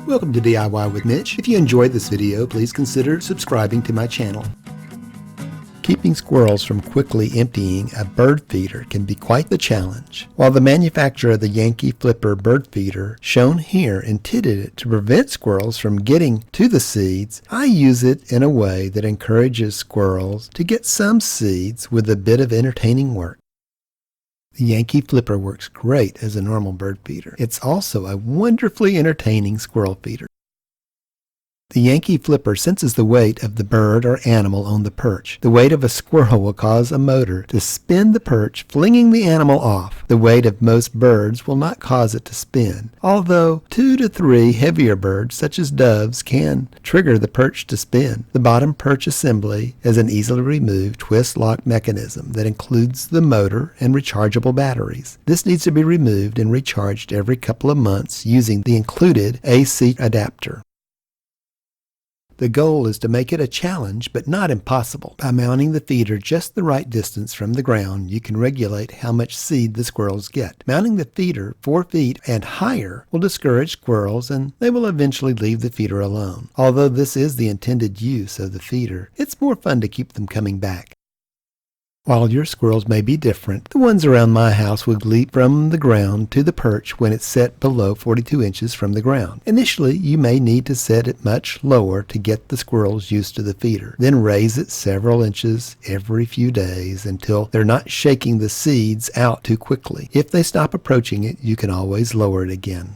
Welcome to DIY with Mitch. If you enjoyed this video, please consider subscribing to my channel. Keeping squirrels from quickly emptying a bird feeder can be quite the challenge. While the manufacturer of the Yankee Flipper bird feeder, shown here, intended it to prevent squirrels from getting to the seeds, I use it in a way that encourages squirrels to get some seeds with a bit of entertaining work. The Yankee Flipper works great as a normal bird feeder. It's also a wonderfully entertaining squirrel feeder. The Yankee Flipper senses the weight of the bird or animal on the perch. The weight of a squirrel will cause a motor to spin the perch, flinging the animal off. The weight of most birds will not cause it to spin, although 2 to 3 heavier birds, such as doves, can trigger the perch to spin. The bottom perch assembly is an easily removed twist-lock mechanism that includes the motor and rechargeable batteries. This needs to be removed and recharged every couple of months using the included AC adapter. The goal is to make it a challenge, but not impossible. By mounting the feeder just the right distance from the ground, you can regulate how much seed the squirrels get. Mounting the feeder 4 feet and higher will discourage squirrels, and they will eventually leave the feeder alone. Although this is the intended use of the feeder, it's more fun to keep them coming back. While your squirrels may be different, the ones around my house would leap from the ground to the perch when it's set below 42 inches from the ground. Initially, you may need to set it much lower to get the squirrels used to the feeder. Then raise it several inches every few days until they're not shaking the seeds out too quickly. If they stop approaching it, you can always lower it again.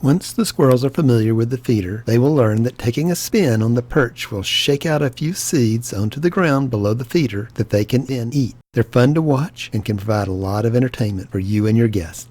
Once the squirrels are familiar with the feeder, they will learn that taking a spin on the perch will shake out a few seeds onto the ground below the feeder that they can then eat. They're fun to watch and can provide a lot of entertainment for you and your guests.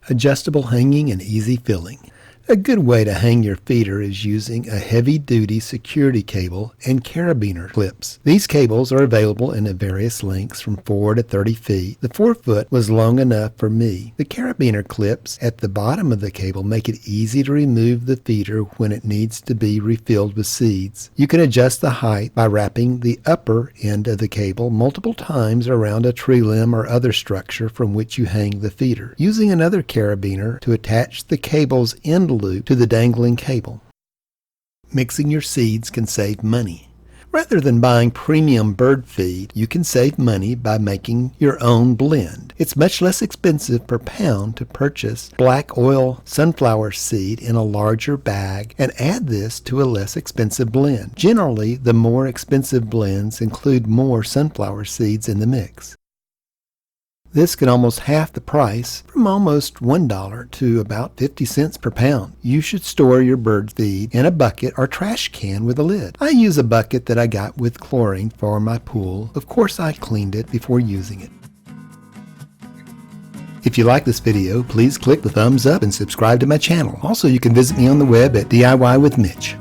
Adjustable hanging and easy filling. A good way to hang your feeder is using a heavy-duty security cable and carabiner clips. These cables are available in various lengths from 4 to 30 feet. The 4-foot was long enough for me. The carabiner clips at the bottom of the cable make it easy to remove the feeder when it needs to be refilled with seeds. You can adjust the height by wrapping the upper end of the cable multiple times around a tree limb or other structure from which you hang the feeder, using another carabiner to attach the cable's end loop to the dangling cable. Mixing your seeds can save money. Rather than buying premium bird feed, you can save money by making your own blend. It's much less expensive per pound to purchase black oil sunflower seed in a larger bag and add this to a less expensive blend. Generally, the more expensive blends include more sunflower seeds in the mix. This can almost half the price, from almost $1 to about 50 cents per pound. You should store your bird feed in a bucket or trash can with a lid. I use a bucket that I got with chlorine for my pool. Of course, I cleaned it before using it. If you like this video, please click the thumbs up and subscribe to my channel. Also, you can visit me on the web at DIY with Mitch.